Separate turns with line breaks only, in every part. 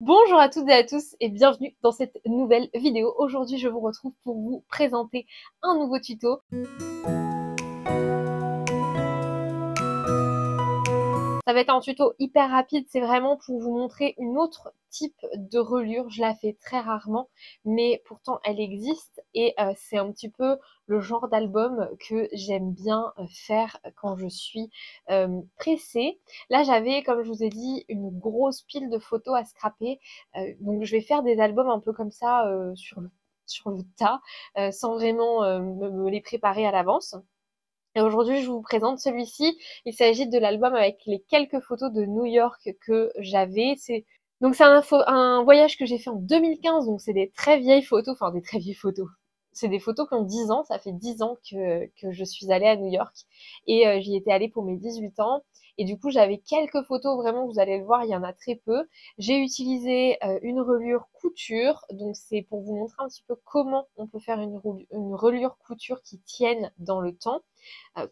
Bonjour à toutes et à tous et bienvenue dans cette nouvelle vidéo. Aujourd'hui, je vous retrouve pour vous présenter un nouveau tuto. Ça va être un tuto hyper rapide, c'est vraiment pour vous montrer une autre type de reliure. Je la fais très rarement, mais pourtant elle existe et c'est un petit peu le genre d'album que j'aime bien faire quand je suis pressée. Là, j'avais, comme je vous ai dit, une grosse pile de photos à scraper, donc je vais faire des albums un peu comme ça sur le tas, sans vraiment me les préparer à l'avance. Et aujourd'hui, je vous présente celui-ci. Il s'agit de l'album avec les quelques photos de New York que j'avais. C'est un voyage que j'ai fait en 2015, donc c'est des très vieilles photos, enfin des très vieilles photos. C'est des photos qui ont 10 ans, ça fait 10 ans que je suis allée à New York et j'y étais allée pour mes 18 ans. Et du coup, j'avais quelques photos, vraiment, vous allez le voir, il y en a très peu. J'ai utilisé une reliure couture, donc c'est pour vous montrer un petit peu comment on peut faire une reliure couture qui tienne dans le temps.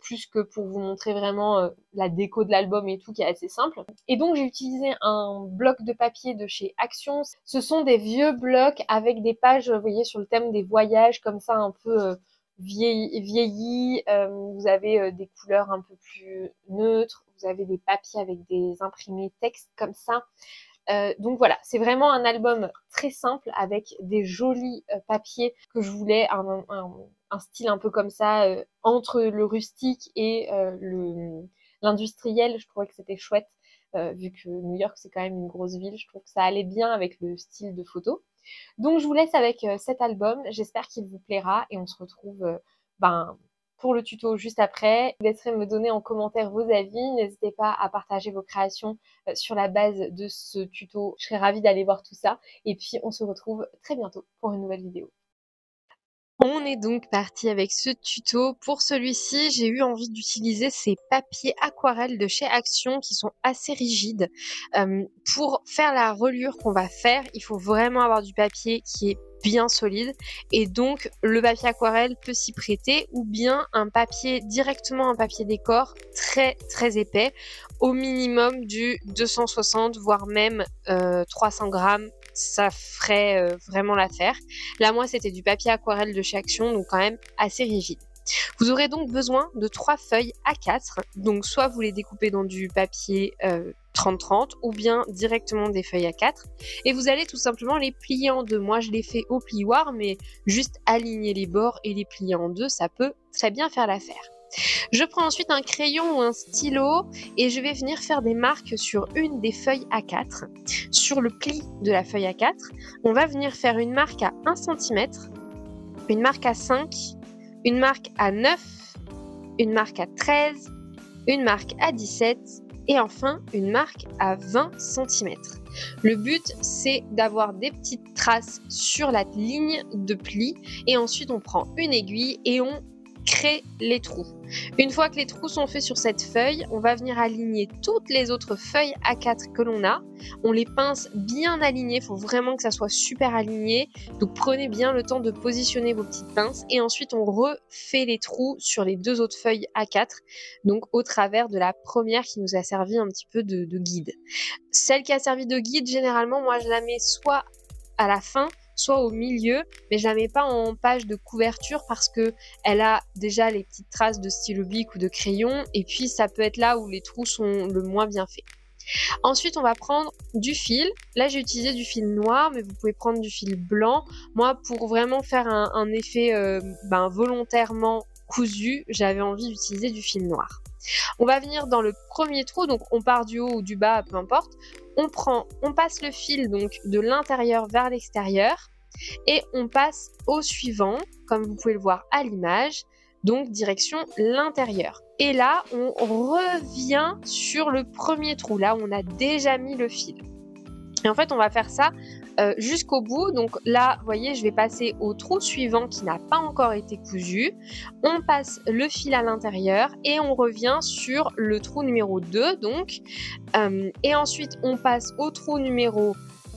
Plus que pour vous montrer vraiment la déco de l'album et tout qui est assez simple. Et donc j'ai utilisé un bloc de papier de chez Action. Ce sont des vieux blocs avec des pages, vous voyez, sur le thème des voyages, comme ça un peu vieillis. Vous avez des couleurs un peu plus neutres. Vous avez des papiers avec des imprimés texte comme ça. Donc voilà, c'est vraiment un album très simple avec des jolis papiers que je voulais, un style un peu comme ça, entre le rustique et l'industriel. Je trouvais que c'était chouette, vu que New York c'est quand même une grosse ville, je trouve que ça allait bien avec le style de photo. Donc je vous laisse avec cet album, j'espère qu'il vous plaira et on se retrouve pour le tuto juste après. Je vous laisserai me donner en commentaire vos avis, n'hésitez pas à partager vos créations sur la base de ce tuto, je serais ravie d'aller voir tout ça et puis on se retrouve très bientôt pour une nouvelle vidéo. On est donc parti avec ce tuto. Pour celui-ci, j'ai eu envie d'utiliser ces papiers aquarelles de chez Action qui sont assez rigides. Pour faire la reliure qu'on va faire, il faut vraiment avoir du papier qui est bien solide et donc le papier aquarelle peut s'y prêter ou bien directement un papier décor très épais, au minimum du 260 voire même 300 grammes, ça ferait vraiment l'affaire. Là, moi, c'était du papier aquarelle de chez Action, donc quand même assez rigide. Vous aurez donc besoin de 3 feuilles A4, donc soit vous les découpez dans du papier 30-30 ou bien directement des feuilles A4 et vous allez tout simplement les plier en deux. Moi, je les fais au plioir, mais juste aligner les bords et les plier en deux, ça peut très bien faire l'affaire. Je prends ensuite un crayon ou un stylo et je vais venir faire des marques sur une des feuilles A4. Sur le pli de la feuille A4, on va venir faire une marque à 1 cm, une marque à 5, une marque à 9, une marque à 13, une marque à 17 et enfin une marque à 20 cm. Le but, c'est d'avoir des petites traces sur la ligne de pli et ensuite on prend une aiguille et on crée les trous. Une fois que les trous sont faits sur cette feuille, on va venir aligner toutes les autres feuilles A4 que l'on a. On les pince bien alignées, il faut vraiment que ça soit super aligné. Donc prenez bien le temps de positionner vos petites pinces et ensuite on refait les trous sur les deux autres feuilles A4, donc au travers de la première qui nous a servi un petit peu de guide. Celle qui a servi de guide, généralement, moi je la mets soit à la fin, soit au milieu, mais je la mets pas en page de couverture parce que elle a déjà les petites traces de stylo bic ou de crayon et puis ça peut être là où les trous sont le moins bien faits. Ensuite, on va prendre du fil. Là, j'ai utilisé du fil noir, mais vous pouvez prendre du fil blanc. Moi, pour vraiment faire un effet volontairement cousu, j'avais envie d'utiliser du fil noir. On va venir dans le premier trou, donc on part du haut ou du bas, peu importe. On passe le fil donc de l'intérieur vers l'extérieur et on passe au suivant, comme vous pouvez le voir à l'image, donc direction l'intérieur. Et là, on revient sur le premier trou, là où on a déjà mis le fil. Et en fait, on va faire ça jusqu'au bout. Donc là, vous voyez, je vais passer au trou suivant qui n'a pas encore été cousu. On passe le fil à l'intérieur et on revient sur le trou numéro 2. Donc, et ensuite, on passe au trou numéro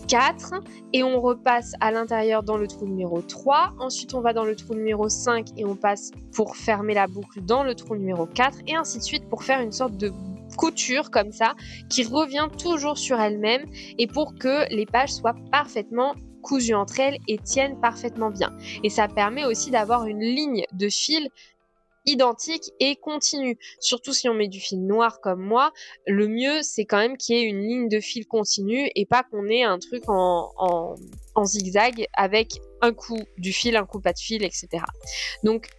4 et on repasse à l'intérieur dans le trou numéro 3. Ensuite, on va dans le trou numéro 5 et on passe pour fermer la boucle dans le trou numéro 4 et ainsi de suite pour faire une sorte de couture comme ça qui revient toujours sur elle-même et pour que les pages soient parfaitement cousues entre elles et tiennent parfaitement bien. Et ça permet aussi d'avoir une ligne de fil identique et continue. Surtout si on met du fil noir comme moi, le mieux c'est quand même qu'il y ait une ligne de fil continue et pas qu'on ait un truc en zigzag avec un coup du fil, un coup pas de fil, etc. Donc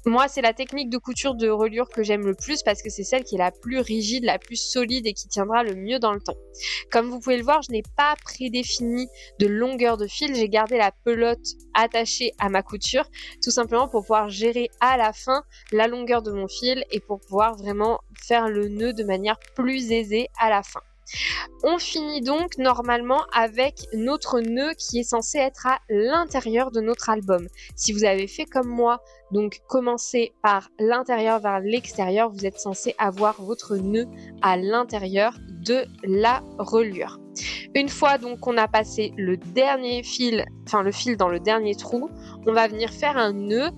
moi, c'est la technique de couture de reliure que j'aime le plus parce que c'est celle qui est la plus rigide, la plus solide et qui tiendra le mieux dans le temps. Comme vous pouvez le voir, je n'ai pas prédéfini de longueur de fil. J'ai gardé la pelote attachée à ma couture, tout simplement pour pouvoir gérer à la fin la longueur de mon fil et pour pouvoir vraiment faire le nœud de manière plus aisée à la fin. On finit donc normalement avec notre nœud qui est censé être à l'intérieur de notre album. Si vous avez fait comme moi, donc commencez par l'intérieur vers l'extérieur, vous êtes censé avoir votre nœud à l'intérieur de la reliure. Une fois donc qu'on a passé le dernier fil, enfin le fil dans le dernier trou, on va venir faire un nœud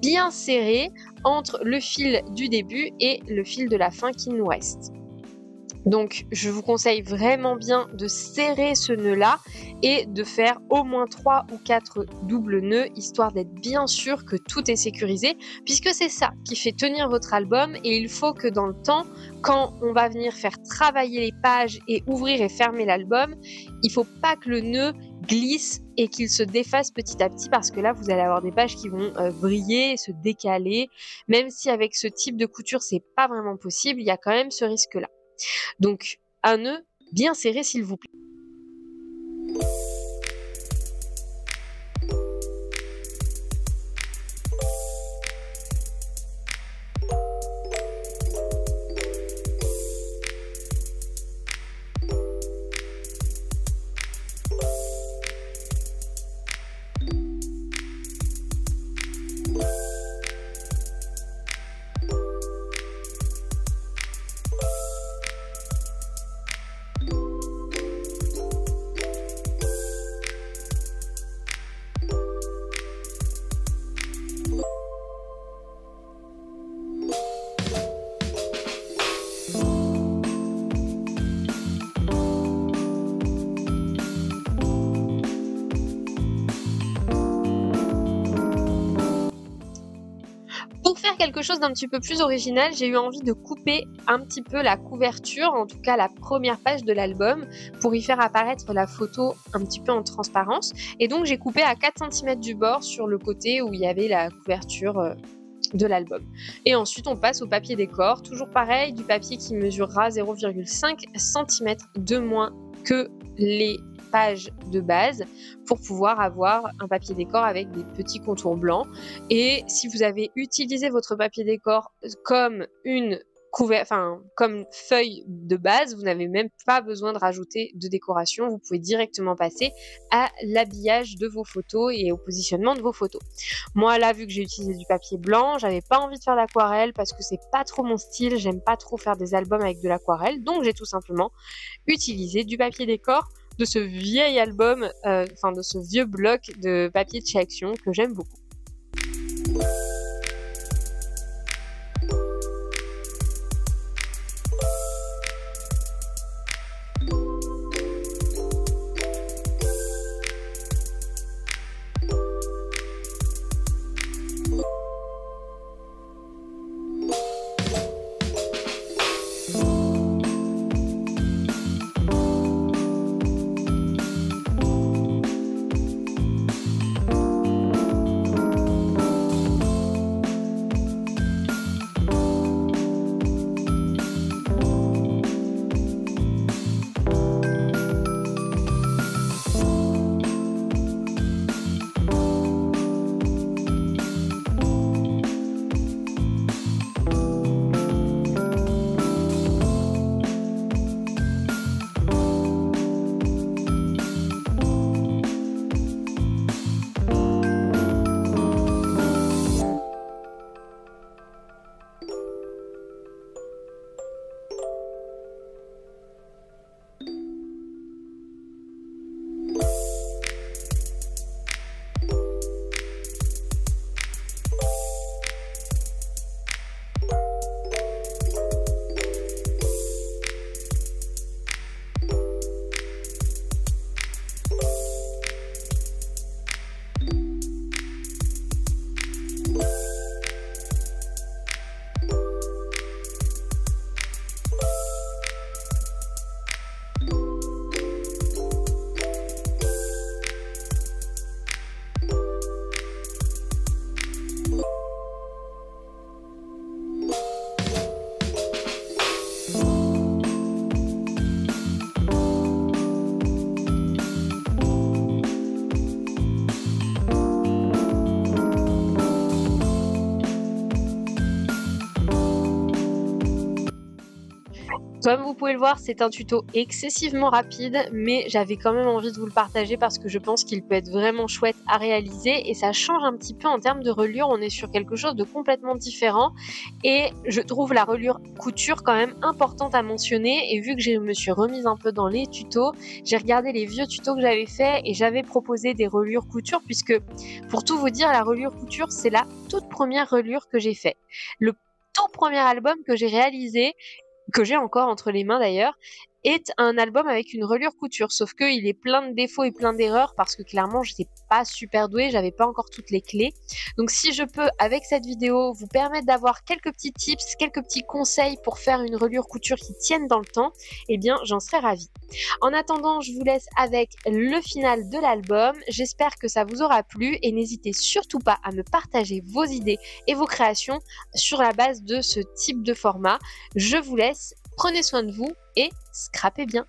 bien serré entre le fil du début et le fil de la fin qui nous reste. Donc, je vous conseille vraiment bien de serrer ce nœud-là et de faire au moins 3 ou 4 doubles nœuds, histoire d'être bien sûr que tout est sécurisé, puisque c'est ça qui fait tenir votre album et il faut que dans le temps, quand on va venir faire travailler les pages et ouvrir et fermer l'album, il ne faut pas que le nœud glisse et qu'il se défasse petit à petit parce que là, vous allez avoir des pages qui vont briller, se décaler. Même si avec ce type de couture, c'est pas vraiment possible, il y a quand même ce risque-là. Donc, un nœud bien serré s'il vous plaît. Quelque chose d'un petit peu plus original, j'ai eu envie de couper un petit peu la couverture, en tout cas la première page de l'album, pour y faire apparaître la photo un petit peu en transparence. Et donc j'ai coupé à 4 cm du bord sur le côté où il y avait la couverture de l'album. Et ensuite on passe au papier décor, toujours pareil, du papier qui mesurera 0,5 cm de moins que les pages de base pour pouvoir avoir un papier décor avec des petits contours blancs. Et si vous avez utilisé votre papier décor comme comme feuille de base, vous n'avez même pas besoin de rajouter de décoration, vous pouvez directement passer à l'habillage de vos photos et au positionnement de vos photos. Moi là, vu que j'ai utilisé du papier blanc, j'avais pas envie de faire l'aquarelle parce que c'est pas trop mon style, j'aime pas trop faire des albums avec de l'aquarelle, donc j'ai tout simplement utilisé du papier décor de ce vieil album, de ce vieux bloc de papier de chez Action que j'aime beaucoup. Comme vous pouvez le voir, c'est un tuto excessivement rapide, mais j'avais quand même envie de vous le partager parce que je pense qu'il peut être vraiment chouette à réaliser et ça change un petit peu en termes de reliure. On est sur quelque chose de complètement différent et je trouve la reliure couture quand même importante à mentionner. Et vu que je me suis remise un peu dans les tutos, j'ai regardé les vieux tutos que j'avais fait et j'avais proposé des reliures couture puisque, pour tout vous dire, la reliure couture, c'est la toute première reliure que j'ai fait. Le tout premier album que j'ai réalisé, que j'ai encore entre les mains d'ailleurs, est un album avec une reliure couture, sauf qu'il est plein de défauts et plein d'erreurs parce que clairement j'étais pas super douée, j'avais pas encore toutes les clés. Donc si je peux avec cette vidéo vous permettre d'avoir quelques petits tips, quelques petits conseils pour faire une reliure couture qui tienne dans le temps, eh bien j'en serais ravie. En attendant, je vous laisse avec le final de l'album. J'espère que ça vous aura plu et n'hésitez surtout pas à me partager vos idées et vos créations sur la base de ce type de format. Je vous laisse, prenez soin de vous et scrapez bien.